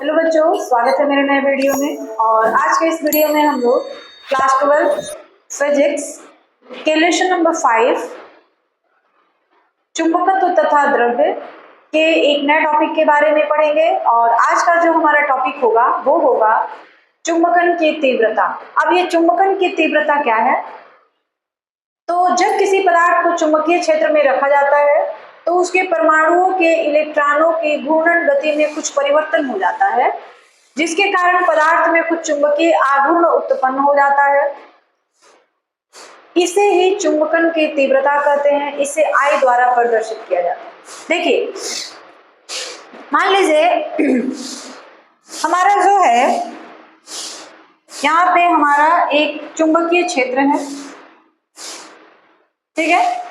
Hello बच्चों, स्वागत है मेरे नए वीडियो में। और आज के इस वीडियो में हम लोग क्लास 12 फिजिक्स के लेसन नंबर 5 चुंबकत्व तथा द्रव्य के एक नए टॉपिक के बारे में पढ़ेंगे। और आज का जो हमारा टॉपिक होगा वो होगा चुंबकन की तीव्रता। अब ये चुंबकन की तीव्रता क्या है? तो जब किसी पदार्थ को चुंबकीय क्षेत्र में रखा जाता है तो उसके परमाणुओं के इलेक्ट्रॉनों की घूर्णन गति में कुछ परिवर्तन हो जाता है, जिसके कारण पदार्थ में कुछ चुंबकीय आघूर्ण उत्पन्न हो जाता है। इसे ही चुंबकन की तीव्रता कहते हैं। इसे आई द्वारा प्रदर्शित किया जाता है। देखिए, मान लीजिए हमारा जो है यहाँ पे हमारा एक चुंबकीय क्षेत्र है, ठीक है।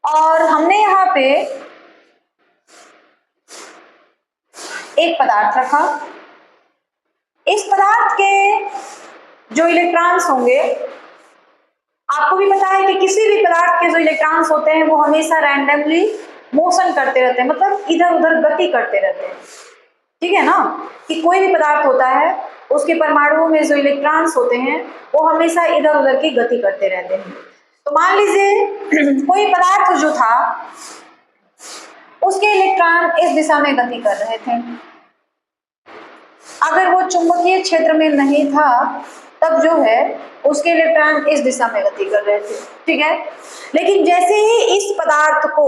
और हमने यहाँ पे एक पदार्थ रखा। इस पदार्थ के जो इलेक्ट्रॉन्स होंगे, आपको भी पता है कि किसी भी पदार्थ के जो इलेक्ट्रॉन्स होते हैं वो हमेशा रैंडमली मोशन करते रहते हैं, मतलब इधर उधर गति करते रहते हैं, ठीक है ना। कि कोई भी पदार्थ होता है उसके परमाणुओं में जो इलेक्ट्रॉन्स होते हैं वो हमेशा इधर उधर की गति करते रहते हैं। तो मान लीजिए कोई पदार्थ जो था उसके इलेक्ट्रॉन इस दिशा में गति कर रहे थे। अगर वो चुंबकीय क्षेत्र में नहीं था तब जो है उसके इलेक्ट्रॉन इस दिशा में गति कर रहे थे, ठीक है। लेकिन जैसे ही इस पदार्थ को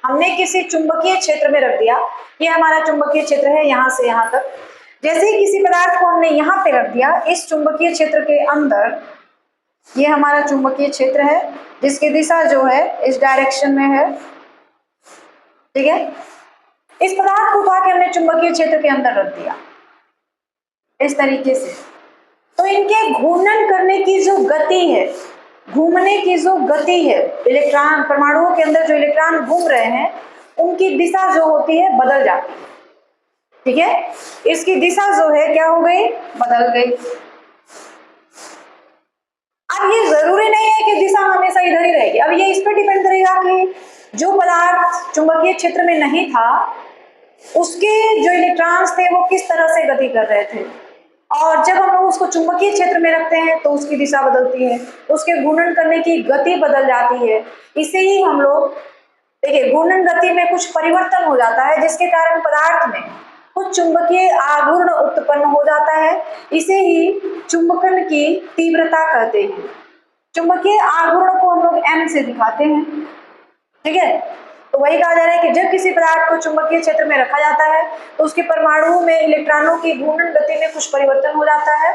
हमने किसी चुंबकीय क्षेत्र में रख दिया, ये हमारा चुंबकीय क्षेत्र है यहाँ से यहाँ तक, जैसे ही किसी पदार्थ को हमने यहाँ पे रख दिया इस चुंबकीय क्षेत्र के अंदर, ये हमारा चुंबकीय क्षेत्र है जिसकी दिशा जो है इस डायरेक्शन में है, ठीक है। इस पदार्थ को उठा के हमने चुंबकीय क्षेत्र के अंदर रख दिया इस तरीके से। तो इनके घूर्णन करने की जो गति है, घूमने की जो गति है, इलेक्ट्रॉन परमाणुओं के अंदर जो इलेक्ट्रॉन घूम रहे हैं उनकी दिशा जो होती है बदल जाती है, ठीक है। इसकी दिशा जो है क्या हो गई? बदल गई। अब ये जरूरी नहीं है कि दिशा हमेशा इधर ही रहेगी। अब ये इस पर डिपेंड करेगा कि जो पदार्थ चुंबकीय क्षेत्र में नहीं था उसके जो इलेक्ट्रॉन्स थे वो किस तरह से गति कर रहे थे। और जब हम लोग उसको चुंबकीय क्षेत्र में रखते हैं तो उसकी दिशा बदलती है, उसके घूर्णन करने की गति बदल जाती है। इसे ही हम लोग देखिए, घूर्णन गति में कुछ परिवर्तन हो जाता है जिसके कारण पदार्थ में कुछ चुंबकीय आघूर्ण उत्पन्न हो जाता है। इसे ही चुंबकन की तीव्रता कहते हैं। चुंबकीय आघूर्ण को हम लोग m से दिखाते हैं, ठीक है। तो वही कहा जा रहा है कि जब किसी पदार्थ को चुंबकीय क्षेत्र में रखा जाता है तो उसके परमाणुओं में इलेक्ट्रॉनों की घूर्णन गति में कुछ परिवर्तन हो जाता है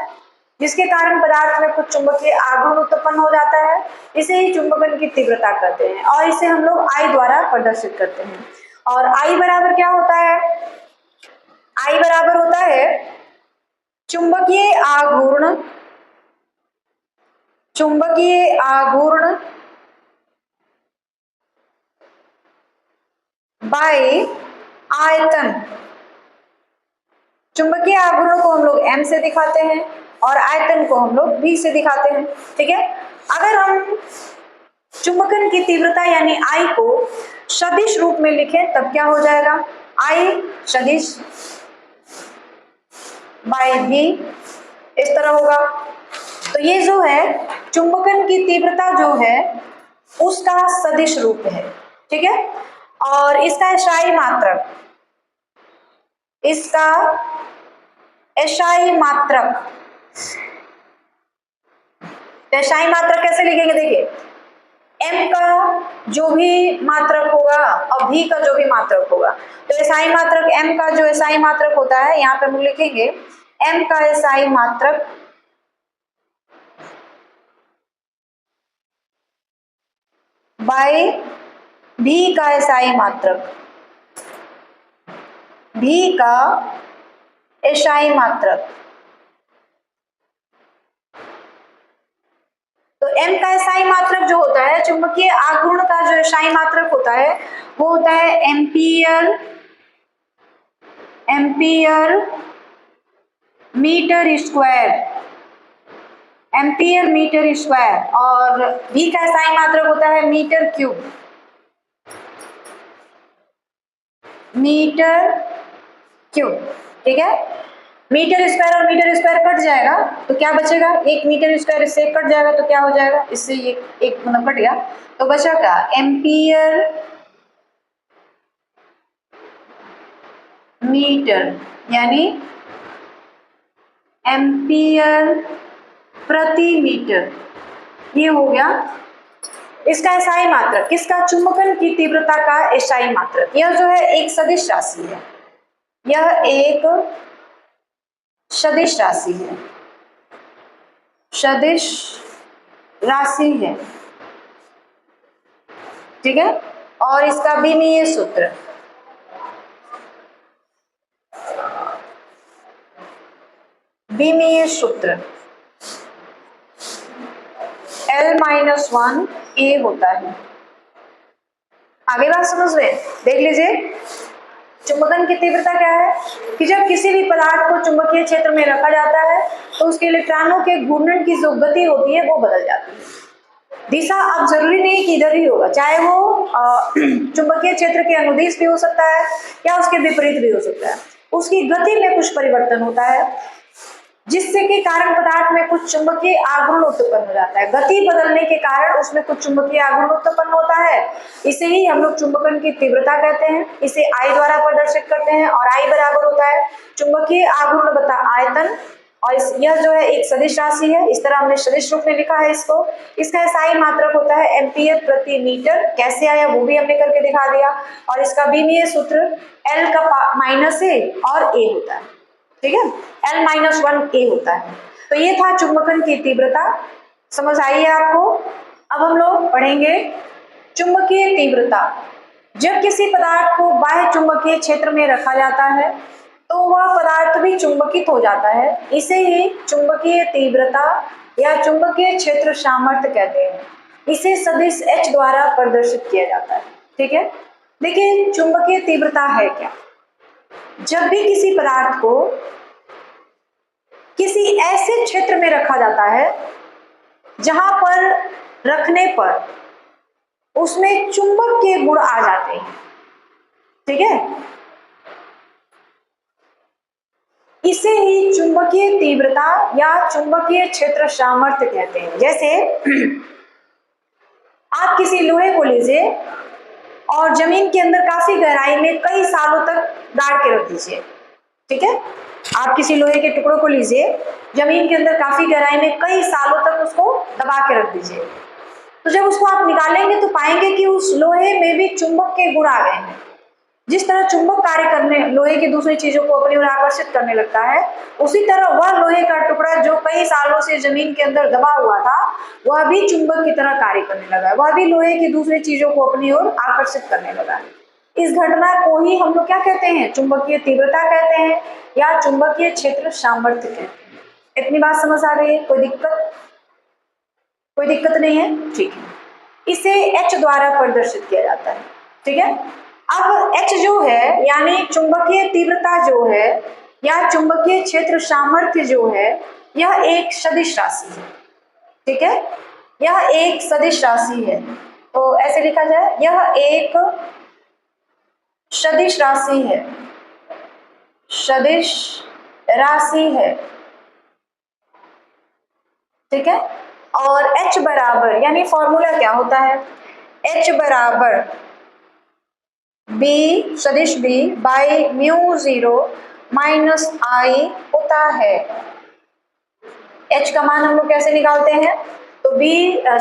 जिसके कारण पदार्थ में कुछ चुंबकीय आघूर्ण उत्पन्न हो जाता है। इसे ही चुंबकन की तीव्रता कहते हैं और इसे हम लोग आई द्वारा प्रदर्शित करते हैं। और आई बराबर क्या होता है? आई बराबर होता है चुंबकीय आघूर्ण, चुंबकीय आघूर्ण बाय आयतन। चुंबकीय आघूर्ण को हम लोग m से दिखाते हैं और आयतन को हम लोग v से दिखाते हैं, ठीक है। अगर हम चुंबकन की तीव्रता यानी I को सदिश रूप में लिखें तब क्या हो जाएगा? I सदिश बाय v इस तरह होगा। तो ये जो है चुंबकन की तीव्रता जो है उसका सदिश रूप है, ठीक है। और इसका एसआई मात्रक, इसका एसआई मात्रक, एसआई मात्रक कैसे लिखेंगे? देखिए, m का जो भी मात्रक होगा और v का जो भी मात्रक होगा, तो एसआई मात्रक m का जो एसआई मात्रक होता है यहाँ पे हम लिखेंगे m का एसआई मात्रक बाय v का एसआई मात्रक, v का एसआई मात्रक। तो m का एसआई मात्रक जो होता है, चुंबकीय आघूर्ण का जो एसआई मात्रक होता है वो होता है ampere, ampere metre square, ampere metre square. और v का एसआई मात्रक होता है मीटर क्यूब, मीटर क्यूब, ठीक है। मीटर स्क्वायर और मीटर स्क्वायर कट जाएगा तो क्या बचेगा, 1 मीटर स्क्वायर इससे कट जाएगा तो क्या हो जाएगा, इससे ये एक मतलब कट गया तो बचा क्या, एम्पियर मीटर, यानी एम्पियर प्रति मीटर, ये हो गया इसका एसआई मात्रक। किसका, चुंबकन की तीव्रता का एसआई मात्रक। यह जो है एक सदिश राशि है, यह एक सदिश राशि है, सदिश राशि है, ठीक है। और इसका विमीय सूत्र, विमीय सूत्र L-1 A होता है। आगे बात समझ रहे, देख लीजिए चुंबकन की तीव्रता क्या है कि जब किसी भी पदार्थ को चुंबकीय क्षेत्र में रखा जाता है तो उसके इलेक्ट्रॉनों के घूर्णन की जो गति होती है वो बदल जाती है। दिशा अब जरूरी नहीं कि इधर ही होगा, चाहे वो चुंबकीय क्षेत्र के अनुदिश भी हो सकता है या उसके विपरीत भी हो सकता है। उसकी गति में कुछ परिवर्तन होता है जिससे कि कारण पदार्थ में कुछ चुंबकीय आघूर्ण उत्पन्न हो जाता है। गति बदलने के कारण उसमें कुछ चुंबकीय आघूर्ण उत्पन्न होता है, इसे ही हम लोग चुंबकन की तीव्रता कहते हैं। इसे I द्वारा प्रदर्शित करते हैं और I बराबर होता है चुंबकीय आघूर्ण बटा आयतन। और यह जो है एक सदिश राशि है, इस तरह हमने सदिश रूप में लिखा है इसको। इसका एसआई मात्रक होता है एम्पियर प्रति मीटर। कैसे आया वो भी हमने करके दिखा दिया। और इसका विमीय सूत्र L का -A और A होता है, ठीक है, L-1A होता है। तो ये था चुंबकन की तीव्रता, समझ आई है आपको। अब हम लोग पढ़ेंगे चुंबकीय तीव्रता। जब किसी पदार्थ को बाह्य चुंबकीय क्षेत्र में रखा जाता है तो वह पदार्थ भी चुंबकित हो जाता है, इसे ही चुंबकीय तीव्रता या चुंबकीय क्षेत्र सामर्थ्य कहते हैं। इसे सदिश H द्वारा प्रदर्शित किया जाता है, ठीक है। देखिए चुंबकीय तीव्रता है क्या, जब भी किसी पदार्थ को किसी ऐसे क्षेत्र में रखा जाता है जहां पर रखने पर उसमें चुंबक के गुण आ जाते हैं, ठीक है, इसे ही चुंबकीय तीव्रता या चुंबकीय क्षेत्र सामर्थ्य कहते हैं। जैसे आप किसी लोहे को लीजिए और जमीन के अंदर काफी गहराई में कई सालों तक गाड़ के रख दीजिए, ठीक है। आप किसी लोहे के टुकड़ों को लीजिए, जमीन के अंदर काफी गहराई में कई सालों तक उसको दबा के रख दीजिए, तो जब उसको आप निकालेंगे तो पाएंगे कि उस लोहे में भी चुंबक के गुण आ गए हैं। जिस तरह चुंबक कार्य करने, लोहे की दूसरी चीजों को अपनी ओर आकर्षित करने लगता है, उसी तरह वह लोहे का टुकड़ा जो कई सालों से जमीन के अंदर दबा हुआ था वह भी चुंबक की तरह कार्य करने लगा है, वह भी लोहे की दूसरी चीजों को अपनी ओर आकर्षित करने लगा है। इस घटना को ही हम लोग क्या कहते हैं, चुंबकीय तीव्रता कहते हैं या चुंबकीय क्षेत्र सामर्थ्य कहते हैं। इतनी बात समझ आ गई है, कोई दिक्कत, कोई दिक्कत नहीं है, ठीक है। इसे H द्वारा प्रदर्शित किया जाता है, ठीक है। अब H जो है यानी चुंबकीय तीव्रता जो है या चुंबकीय क्षेत्र सामर्थ्य जो है, यह एक सदिश राशि है, ठीक है, यह एक सदिश राशि है। तो ऐसे लिखा जाए, यह एक सदिश राशि है, सदिश राशि है, ठीक है। और H बराबर, यानी फॉर्मूला क्या होता है, H बराबर B सदिश B बाई μ0 माइनस I होता है। H का मान हम लोग कैसे निकालते हैं, तो B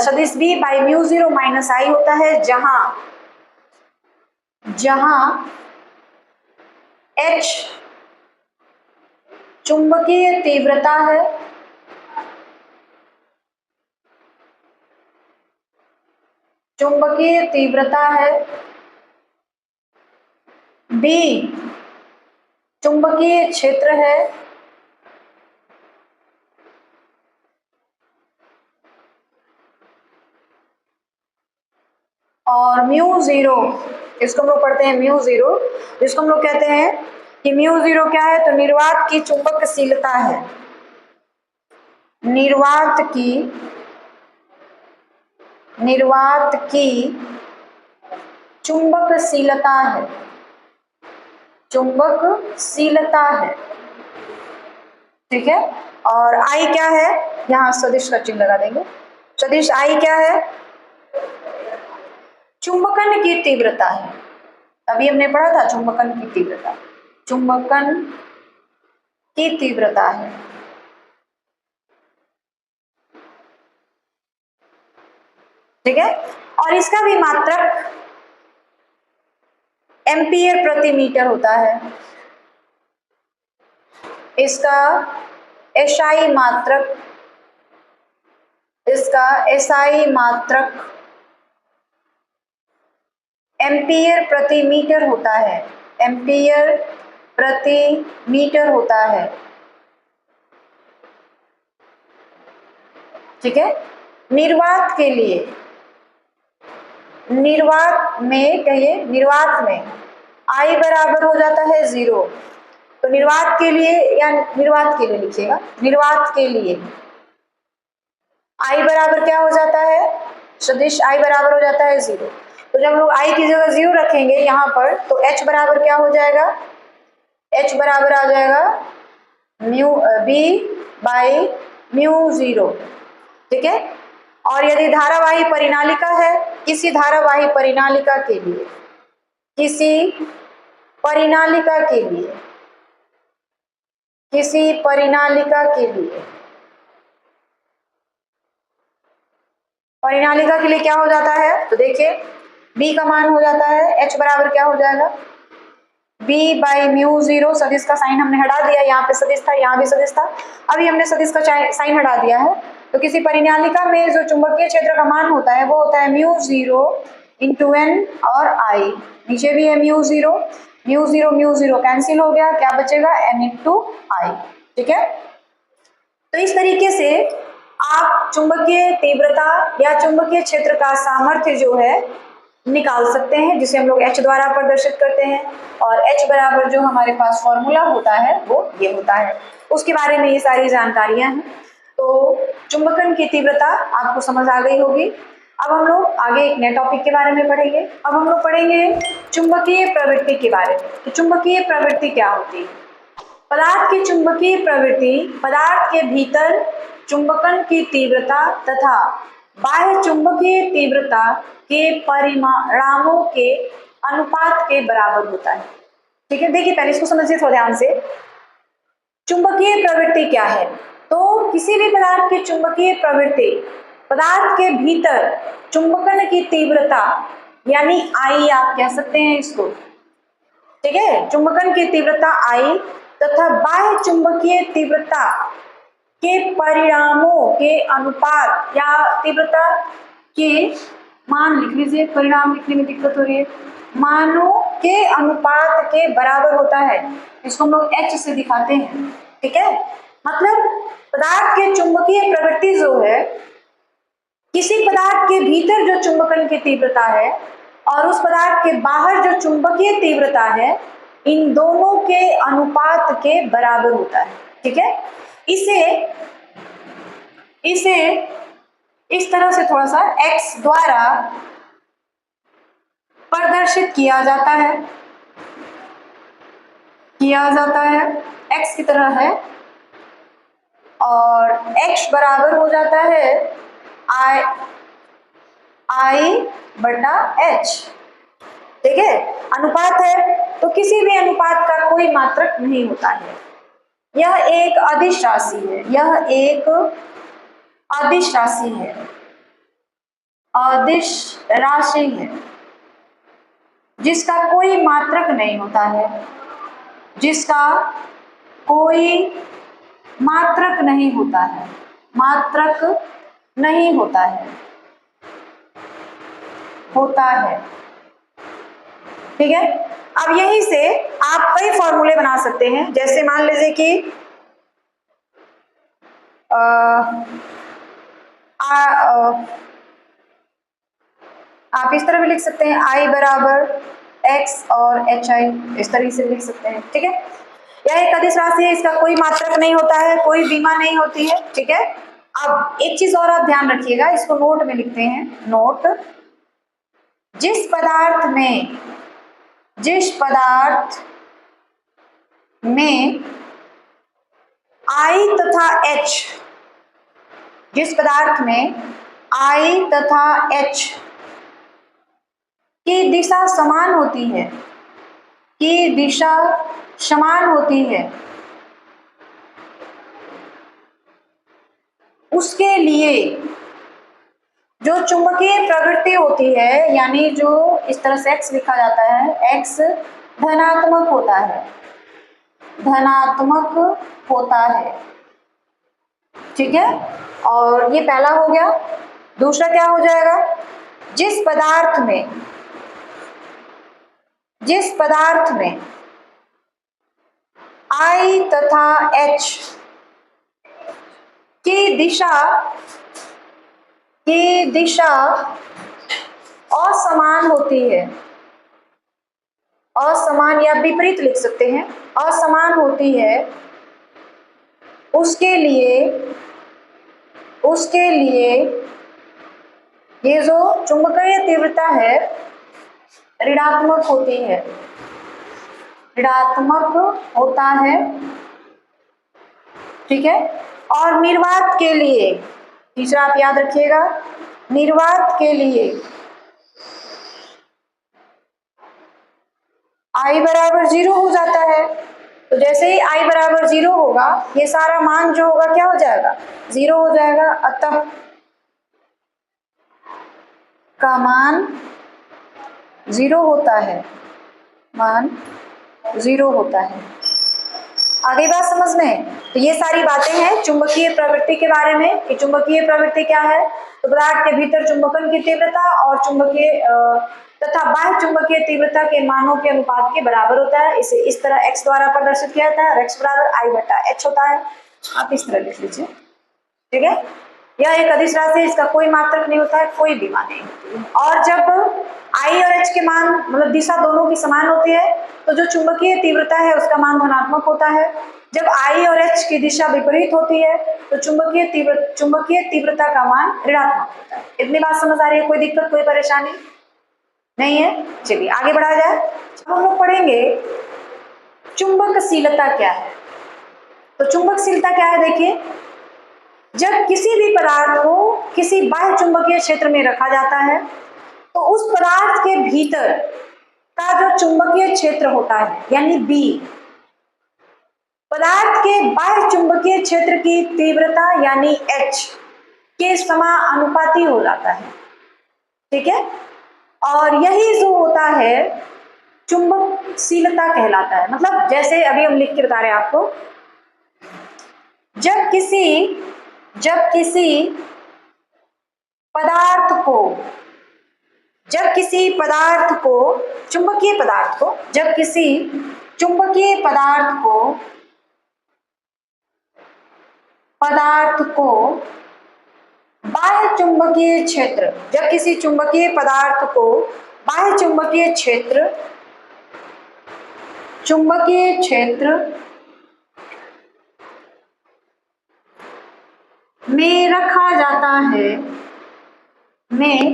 सदिश B बाई μ0 माइनस I होता है, जहां H चुंबकीय तीव्रता है, चुंबकीय तीव्रता है, B चुंबकीय क्षेत्र है, और μ0 इसको हम लोग पढ़ते हैं μ0, जिसको हम लोग कहते हैं कि μ0 क्या है, तो निर्वात की चुंबकशीलता है, निर्वात की चुंबकशीलता है, चुंबकशीलता है, ठीक है। और आई क्या है, यहाँ सदिश का चिन्ह लगा देंगे। सदिश आई क्या है, चुंबकन की तीव्रता है। अभी हमने पढ़ा था चुंबकन की तीव्रता, चुंबकन की तीव्रता है। ठीक है। और इसका भी मात्रक एम्पियर प्रति मीटर होता है। इसका एसआई मात्रक, इसका एसआई मात्रक एम्पियर प्रति मीटर होता है, एम्पियर प्रति मीटर होता है। ठीक है। निर्वात के लिए, निर्वात में कहिए, निर्वात में आई बराबर हो जाता है 0। तो निर्वात के लिए या निर्वात के लिए लिखिएगा, निर्वात के लिए आई बराबर क्या हो जाता है, सदिश आई बराबर हो जाता है 0। तो जब हम लोग आई की जगह 0 रखेंगे यहाँ पर, तो H बराबर क्या हो जाएगा, H बराबर आ जाएगा म्यू बी बाई म्यू 0। ठीक है। और यदि धारावाही परिनालिका है, किसी धारावाही परिनालिका के लिए, किसी परिनालिका के लिए, किसी परिनालिका के लिए, परिनालिका के लिए क्या हो जाता है, तो देखिए B का मान हो जाता है H बराबर क्या हो जाएगा, B बाई म्यू 0। सदिश का साइन हमने हटा दिया, यहाँ पे सदिश था, यहाँ भी सदिश था, अभी हमने सदिश का साइन हटा दिया है। तो किसी परिनालिका में जो चुंबकीय क्षेत्र का मान होता है वो होता है म्यू 0 इंटू एन और आई। नीचे भी है म्यू 0, म्यू 0 म्यू 0 कैंसिल हो गया, क्या बचेगा एन इंटू आई। ठीक है। तो इस तरीके से आप चुंबकीय तीव्रता या चुंबकीय क्षेत्र का सामर्थ्य जो है निकाल सकते हैं, जिसे हम लोग H द्वारा प्रदर्शित करते हैं। और H बराबर जो हमारे पास फॉर्मूला होता है वो ये होता है, उसके बारे में ये सारी जानकारियां हैं। तो चुंबकन की तीव्रता आपको समझ आ गई होगी। अब हम लोग आगे एक नए टॉपिक के बारे में पढ़ेंगे। अब हम लोग पढ़ेंगे चुंबकीय प्रवृत्ति के बारे में। तो चुंबकीय प्रवृत्ति क्या होती है, पदार्थ की चुंबकीय प्रवृत्ति पदार्थ के भीतर चुंबकन की तीव्रता तथा बाह्य चुंबकीय तीव्रता के परिमाणों के अनुपात के बराबर होता है। ठीक है। देखिए पहले इसको समझिए थोड़ा ध्यान से। चुंबकीय प्रवृत्ति क्या है, तो किसी भी पदार्थ की चुंबकीय प्रवृत्ति पदार्थ के भीतर चुंबकन की तीव्रता यानी आई आप कह सकते हैं इसको। ठीक है। चुंबकन की तीव्रता आई तथा बाह्य चुंबकीय तीव्रता के परिणामों के अनुपात या तीव्रता के मान लिख लीजिए, परिणाम लिखने में दिक्कत हो रही है, मानों के अनुपात के बराबर होता है। इसको हम लोग H से दिखाते हैं। ठीक है। मतलब पदार्थ के चुंबकीय प्रवृत्ति जो है, किसी पदार्थ के भीतर जो चुंबकन की तीव्रता है और उस पदार्थ के बाहर जो चुंबकीय तीव्रता है, इन दोनों के अनुपात के बराबर होता है। ठीक है। इसे इस तरह से थोड़ा सा x द्वारा प्रदर्शित किया जाता है, x की तरह है, और x बराबर हो जाता है I बटा H। ठीक है। अनुपात है तो किसी भी अनुपात का कोई मात्रक नहीं होता है, यह एक अदिश राशि है, यह एक अदिश राशि है, अदिश राशि है जिसका कोई मात्रक नहीं होता है, जिसका कोई मात्रक नहीं होता है, मात्रक नहीं होता है, होता है। ठीक है। अब यहीं से आप कई फॉर्मूले बना सकते हैं, जैसे मान लीजिए कि आप इस तरह भी लिख सकते हैं, I बराबर x और HI, इस तरह से लिख सकते हैं। ठीक है। यह एक अदिश राशि है, इसका कोई मात्रक नहीं होता है, कोई बीमा नहीं होती है। ठीक है। अब एक चीज और आप ध्यान रखिएगा, इसको नोट में लिखते हैं, नोट, जिस पदार्थ में I तथा H, जिस पदार्थ में I तथा H की दिशा समान होती है, की दिशा समान होती है, उसके लिए जो चुंबकीय प्रवृत्ति होती है, यानी जो इस तरह से x लिखा जाता है, x धनात्मक होता है, धनात्मक होता है, ठीक है। और ये पहला हो गया। दूसरा क्या हो जाएगा, जिस पदार्थ में I तथा H की दिशा असमान होती है, असमान या विपरीत लिख सकते हैं, असमान होती है, उसके लिए ये जो चुंबकीय तीव्रता है ऋणात्मक होती है, ऋणात्मक होता है, ठीक है। और निर्वात के लिए, तीसरा आप याद रखिएगा, निर्वात के लिए I बराबर 0 हो जाता है। तो जैसे ही I बराबर 0 होगा, ये सारा मान जो होगा क्या हो जाएगा, 0 हो जाएगा। अतः का मान 0 होता है, मान 0 होता है। आगे बात समझ में? तो ये सारी बातें हैं चुंबकीय प्रवृत्ति के बारे में कि चुंबकीय प्रवृत्ति क्या है। तो पदार्थ के भीतर चुंबकन की तीव्रता और चुंबकीय तथा बाह्य चुंबकीय तीव्रता के मानों के अनुपात के बराबर होता है। इसे इस तरह x द्वारा प्रदर्शित किया जाता है, x बराबर I बटा H होता है। आप इस तरह लिख लीजिए, ठीक है। यह एक अदिश राशि, इसका कोई मात्रक नहीं होता है, कोई भी मान नहीं। और जब I और H के मान मतलब दिशा दोनों की समान होती है तो जो चुंबकीय तीव्रता है उसका मान धनात्मक होता है। जब I और H की दिशा विपरीत होती है तो चुंबकीय तीव्रता का मान ऋणात्मक होता है। इतनी बात समझ आ रही है? कोई दिक्कत, कोई परेशानी नहीं है? चलिए आगे बढ़ा जाए। अब हम लोग पढ़ेंगे चुंबकशीलता क्या है। तो चुंबकशीलता क्या है, देखिए, जब किसी भी पदार्थ को किसी बाह्य चुंबकीय क्षेत्र में रखा जाता है तो उस पदार्थ के भीतर का जो चुंबकीय क्षेत्र होता है यानी B, पदार्थ के बाह्य चुंबकीय क्षेत्र की तीव्रता यानी H के समानुपाती हो जाता है, ठीक है। और यही जो होता है चुंबकशीलता कहलाता है। मतलब जैसे अभी हम लिख के बता रहे हैं आपको, जब किसी पदार्थ को चुंबकीय पदार्थ को बाह्य चुंबकीय क्षेत्र, जब किसी चुंबकीय पदार्थ को बाह्य चुंबकीय क्षेत्र में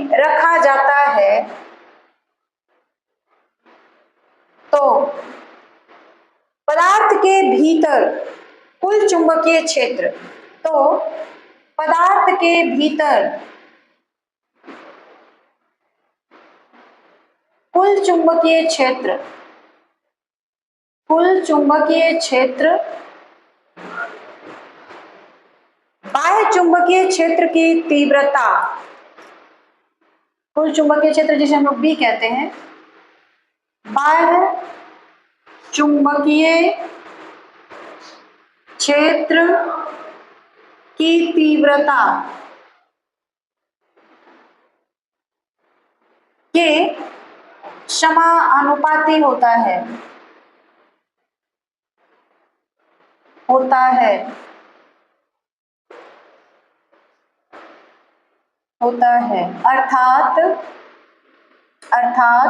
रखा जाता है तो पदार्थ के भीतर कुल चुंबकीय क्षेत्र बाह्य चुंबकीय क्षेत्र की तीव्रता, कुल चुंबकीय क्षेत्र जिसे हम लोग B कहते हैं, बाह्य चुंबकीय क्षेत्र की तीव्रता के समानुपाती होता है अर्थात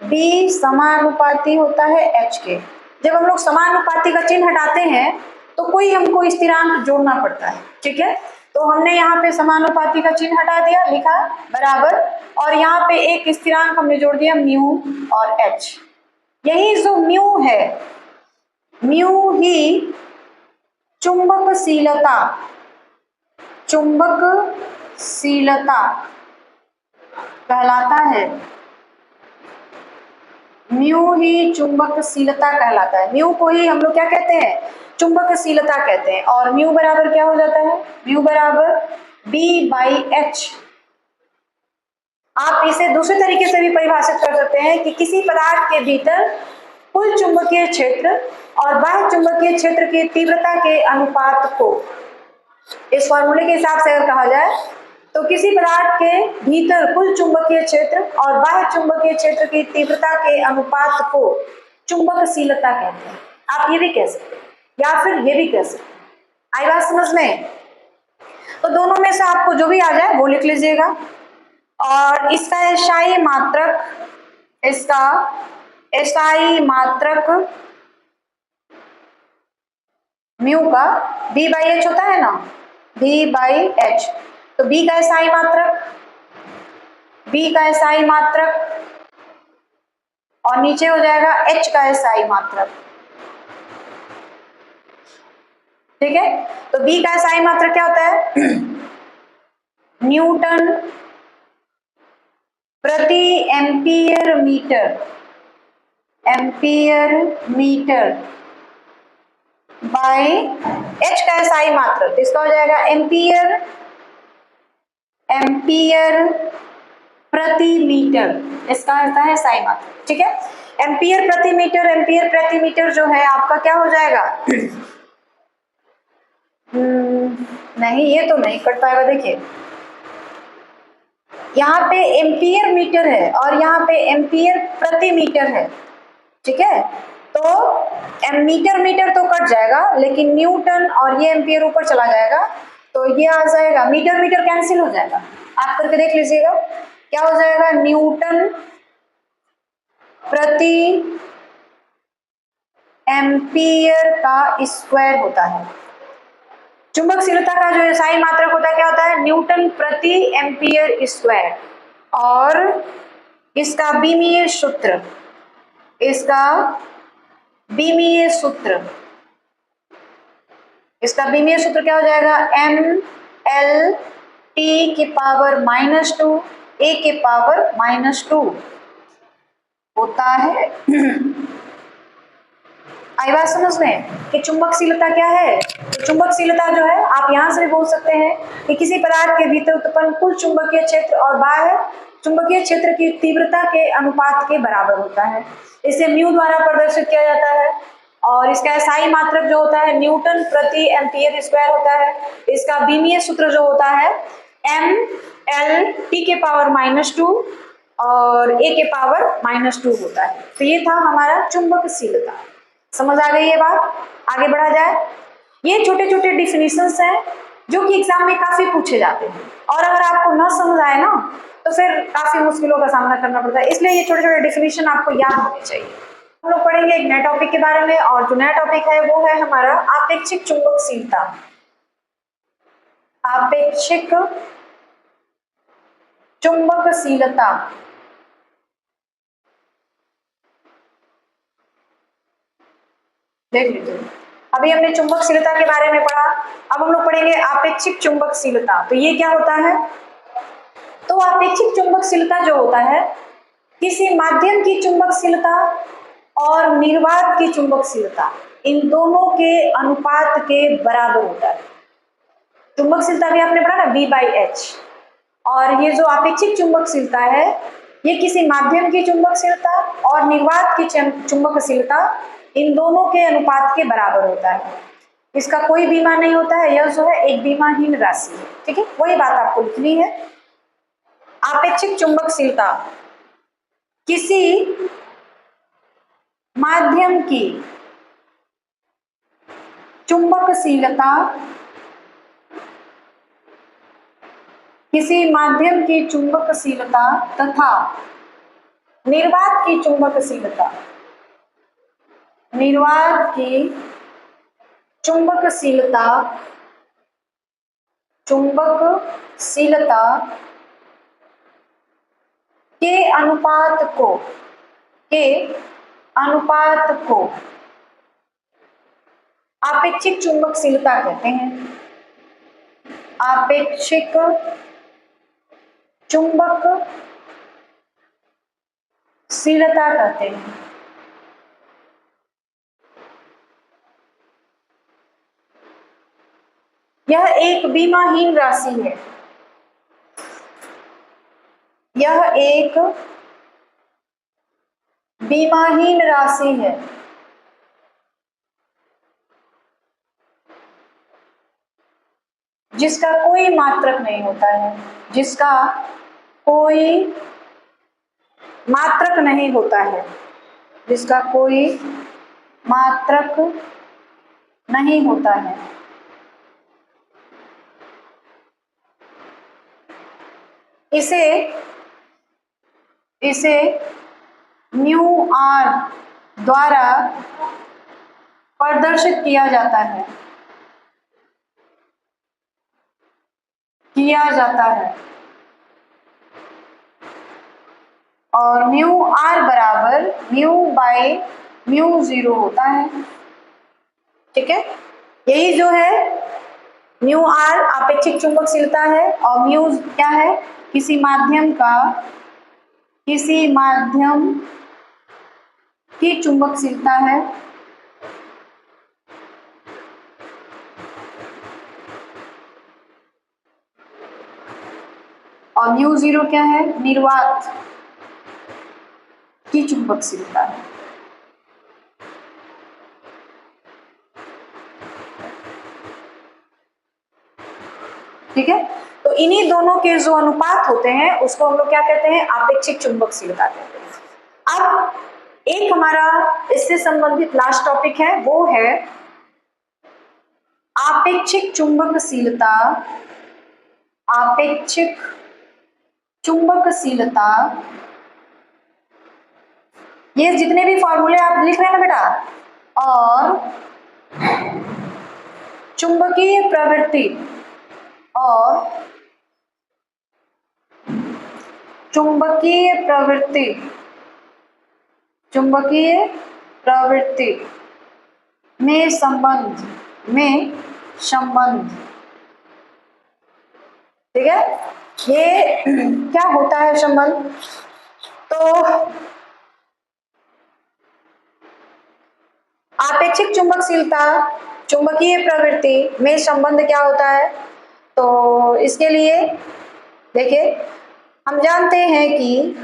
B समानुपाती होता है H के। जब हम लोग समानुपाती का चिन्ह हटाते हैं तो कोई हमको स्थिरांक जोड़ना पड़ता है, ठीक है। तो हमने यहाँ पे समानुपाती का चिन्ह हटा दिया, लिखा बराबर, और यहाँ पे एक स्थिरांक हमने जोड़ दिया म्यू और H। यही जो म्यू है, म्यू ही चुंबकशीलता, चुंबकशीलता कहलाता है, म्यू ही चुंबकशीलता कहलाता है। म्यू को ही हम लोग क्या कहते हैं, चुंबकशीलता कहते हैं। और म्यू बराबर क्या हो जाता है, म्यू बराबर B/H। आप इसे दूसरे तरीके से भी परिभाषित कर सकते हैं कि किसी पदार्थ के भीतर कुल चुंबकीय क्षेत्र और बाह्य चुंबकीय क्षेत्र की तीव्रता के अनुपात को, इस फॉर्मूले के हिसाब से अगर कहा जाए तो किसी पदार्थ के भीतर कुल चुंबकीय क्षेत्र और बाह्य चुंबकीय क्षेत्र की तीव्रता के अनुपात को चुंबकशीलता कहते हैं। आप ये भी कह सकते हैं या फिर ये भी कह सकते हैं। आई बात समझ में? तो दोनों में से आपको जो भी आ जाए वो लिख लीजिएगा। और इसका एसआई मात्रक, इसका एसआई मात्रक म्यू का B/H होता है ना, B/H। तो B का एसआई मात्रक, B का एसआई मात्रक और नीचे हो जाएगा H का एसआई मात्रक। ठीक है, तो B का एसआई मात्रक क्या होता है, न्यूटन प्रति ampere metre, ampere metre by H का एसआई मात्रक, इसका हो जाएगा एम्पियर, एम्पियर प्रति मीटर, इसका होता है एसआई मात्रक। ठीक है, एम्पियर प्रति मीटर, एम्पियर प्रति मीटर जो है आपका क्या हो जाएगा नहीं, ये तो नहीं कट पाएगा। देखिए यहाँ पे एम्पियर मीटर है और यहाँ पे एम्पियर प्रति मीटर है। ठीक है, तो मीटर मीटर तो कट जाएगा, लेकिन न्यूटन और ये एम्पियर ऊपर चला जाएगा, तो ये आ जाएगा, मीटर मीटर कैंसिल हो जाएगा। आप करके देख लीजिएगा क्या हो जाएगा, न्यूटन प्रति एम्पियर का स्क्वायर होता है। चुंबकशीलता का जो एसआई मात्रक होता है क्या होता है, न्यूटन प्रति एम्पियर स्क्वायर। और इसका बीमीय सूत्र, इसका बीमीय सूत्र, इसका बीमीय सूत्र क्या हो जाएगा, ML T की पावर -2 A के पावर -2 होता है। आई बात समझ में कि चुंबकशीलता क्या है? तो चुंबकशीलता जो है आप यहां से भी बोल सकते हैं कि किसी पदार्थ के भीतर उत्पन्न कुल चुंबकीय क्षेत्र और बाह्य चुंबकीय क्षेत्र की तीव्रता के अनुपात के बराबर होता है। इसे म्यू द्वारा प्रदर्शित किया जाता है। और इसका एसआई मात्रक जो होता है न्यूटन प्रति एम्पियर स्क्वायर होता है। इसका बीमीय सूत्र जो होता है ML T के पावर -2 और A के पावर -2 होता है। तो ये था हमारा चुंबकशीलता। समझ आ गई ये बात? आगे बढ़ा जाए। ये छोटे छोटे डिफिनीशंस हैं जो कि एग्जाम में काफी पूछे जाते हैं, और अगर आपको न समझ आए ना तो फिर काफी मुश्किलों का सामना करना पड़ता है। इसलिए ये छोटे छोटे डिफिनीशन आपको याद होने चाहिए। हम लोग पढ़ेंगे एक नए टॉपिक के बारे में, और जो नया टॉपिक है वो है हमारा आपेक्षिक चुंबकशीलता। आपेक्षिक चुंबकशीलता। देख लीजिए, अभी हमने चुंबकशीलता के बारे में पढ़ा, अब हम लोग पढ़ेंगे आपेक्षिक चुंबकशीलता। तो ये क्या होता है? तो आपेक्षिक चुंबकशीलता जो होता है किसी माध्यम की चुंबकशीलता और निर्वात की चुंबकशीलता, इन दोनों के अनुपात के बराबर होता है। चुंबकशीलता भी आपने पढ़ा ना, B/H। और ये जो आपेक्षिक चुंबकशीलता है ये किसी माध्यम की चुंबकशीलता और निर्वात की चुंबकशीलता, इन दोनों के अनुपात के बराबर होता है। इसका कोई बीमा नहीं होता है, यह जो है एक बीमाहीन राशि है। ठीक है, वही बात आपको लिखनी है। आपेक्षिक चुंबकशीलता किसी माध्यम की चुंबकशीलता, किसी माध्यम की चुंबकशीलता तथा निर्वात की चुंबकशीलता, निर्वात की चुंबकशीलता, चुंबकशीलता के अनुपात को, के अनुपात को आपेक्षिक चुंबकशीलता कहते हैं, आपेक्षिक चुंबकशीलता कहते हैं। यह एक बीमाहीन राशि है, यह एक बीमाहीन राशि है, जिसका कोई मात्रक नहीं होता है, जिसका कोई मात्रक नहीं होता है, जिसका कोई मात्रक नहीं होता है। इसे म्यू आर द्वारा प्रदर्शित किया जाता है, और म्यू आर बराबर म्यू बाय म्यू 0 होता है। ठीक है, यही जो है म्यू आर आपेक्षिक चुंबकशीलता है, और म्यू क्या है, किसी माध्यम की चुंबकशीलता है, और म्यू 0 क्या है, निर्वात की चुंबकशीलता है। ठीक है, तो इन्हीं दोनों के जो अनुपात होते हैं उसको हम लोग क्या कहते हैं, आपेक्षिक चुंबकशीलता कहते हैं। अब एक हमारा इससे संबंधित लास्ट टॉपिक है, वो है आपेक्षिक चुंबकशीलता। आपेक्षिक चुंबकशीलता, ये जितने भी फॉर्मूले आप लिख रहे हैं ना बेटा, और चुंबकीय प्रवृत्ति में संबंध। ठीक है, ये क्या होता है संबंध, तो आपेक्षिक चुंबकशीलता चुंबकीय प्रवृत्ति में संबंध क्या होता है, तो इसके लिए देखिए, हम जानते हैं कि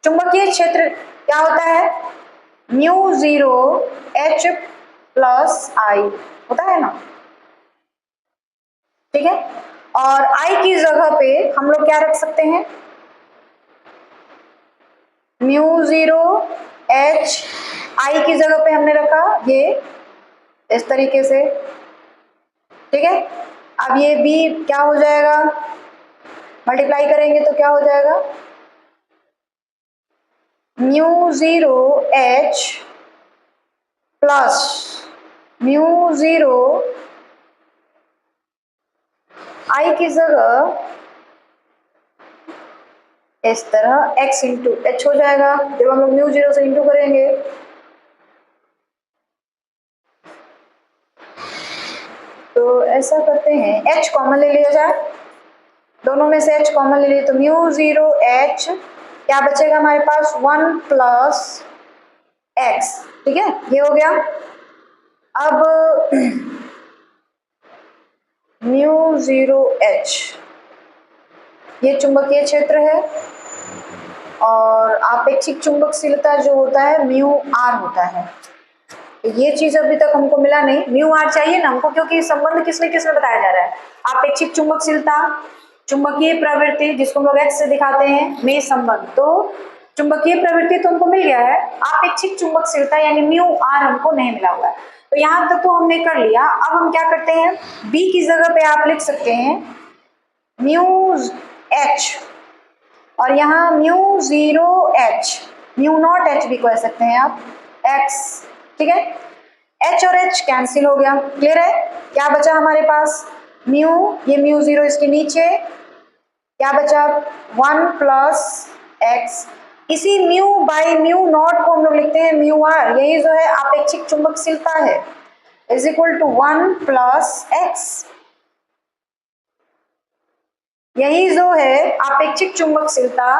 चुंबकीय क्षेत्र क्या होता है, म्यू 0 H प्लस I होता है ना। ठीक है, और I की जगह पे हम लोग क्या रख सकते हैं, म्यू 0 H, I की जगह पे हमने रखा ये इस तरीके से। ठीक है, अब ये B क्या हो जाएगा, मल्टीप्लाई करेंगे तो क्या हो जाएगा, mu 0 H plus mu 0 I की जगह इस तरह x इंटू एच हो जाएगा, जब हम लोग म्यू 0 से इंटू करेंगे तो ऐसा करते हैं, h कॉमन ले लिया जाए, दोनों में से h कॉमन ले लिए तो म्यू 0 H क्या बचेगा हमारे पास, 1 प्लस x। ठीक है, ये हो गया। अब म्यू 0 H ये चुंबकीय क्षेत्र है, और आपेक्षिक चुंबकशीलता जो होता है म्यू आर होता है। ये चीज अभी तक हमको मिला नहीं, म्यू आर चाहिए ना हमको, क्योंकि संबंध किसमें बताया जा रहा है, आपेक्षिक चुंबकशीलता चुंबकीय प्रवृत्ति जिसको हम लोग एक्स से दिखाते हैं में संबंध। तो चुंबकीय प्रवृत्ति तो हमको मिल गया है, आपेक्षिक चुंबकशीलता यानी म्यू आर हमको नहीं मिला हुआ है। तो यहाँ तक तो हमने कर लिया। अब हम क्या करते हैं, बी की जगह पे आप लिख सकते हैं म्यू एच, और यहाँ mu 0 H, mu naught H भी कह सकते हैं आप, x। ठीक है, H और H कैंसिल हो गया, क्लियर है। क्या बचा हमारे पास, म्यू, ये म्यू 0 इसके नीचे, क्या बचा 1 प्लस x। इसी म्यू बाई म्यू नॉट को हम लोग लिखते हैं म्यू आर। यही जो है आपेक्षिक चुंबकशीलता है, is equal to 1 plus x. यही जो है आपेक्षिक चुंबकशीलता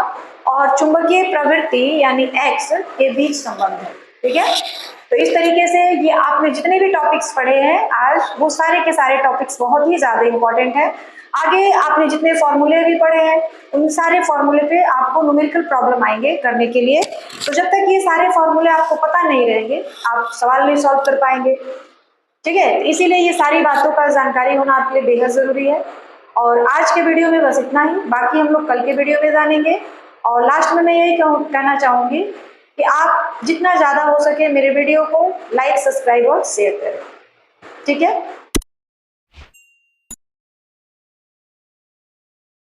और चुंबकीय प्रवृत्ति यानी एक्स के बीच संबंध है। ठीक है, तो इस तरीके से ये आपने जितने भी टॉपिक्स पढ़े हैं आज, वो सारे के सारे टॉपिक्स बहुत ही ज्यादा इंपॉर्टेंट है। आगे आपने जितने फॉर्मूले भी पढ़े हैं उन सारे फॉर्मूले पे आपको न्यूमेरिकल प्रॉब्लम आएंगे करने के लिए। तो जब तक ये सारे फॉर्मूले आपको पता नहीं रहेंगे आप सवाल नहीं सॉल्व कर पाएंगे। ठीक है, इसीलिए ये सारी बातों का जानकारी होना आपके लिए बेहद जरूरी है। और आज के वीडियो में बस इतना ही, बाकी हम लोग कल के वीडियो में जानेंगे। और लास्ट में मैं यही कहना चाहूंगी कि आप जितना ज्यादा हो सके मेरे वीडियो को लाइक, सब्सक्राइब और शेयर करें। ठीक है।